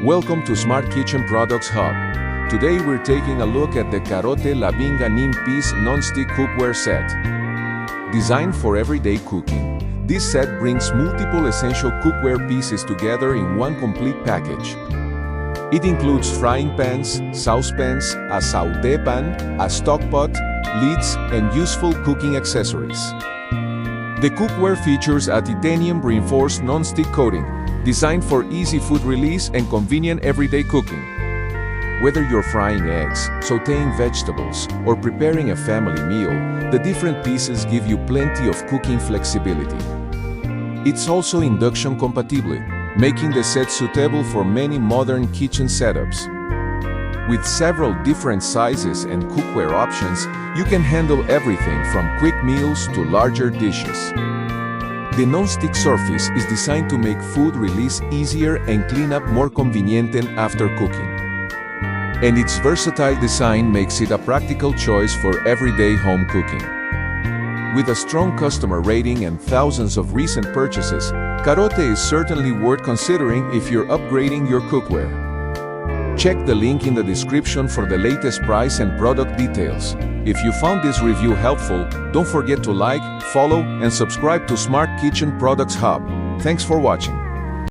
Welcome to Smart Kitchen Products Hub. Today we're taking a look at the CAROTE La Vinga Piece Nonstick Cookware Set. Designed for everyday cooking, this set brings multiple essential cookware pieces together in one complete package. It includes frying pans, saucepans, a sauté pan, a stockpot, lids, and useful cooking accessories. The cookware features a titanium-reinforced non-stick coating, designed for easy food release and convenient everyday cooking. Whether you're frying eggs, sautéing vegetables, or preparing a family meal, the different pieces give you plenty of cooking flexibility. It's also induction compatible, making the set suitable for many modern kitchen setups. With several different sizes and cookware options, you can handle everything from quick meals to larger dishes. The non-stick surface is designed to make food release easier and cleanup more convenient after cooking. And its versatile design makes it a practical choice for everyday home cooking. With a strong customer rating and thousands of recent purchases, CAROTE is certainly worth considering if you're upgrading your cookware. Check the link in the description for the latest price and product details. If you found this review helpful, don't forget to like, follow, and subscribe to Smart Kitchen Products Hub. Thanks for watching.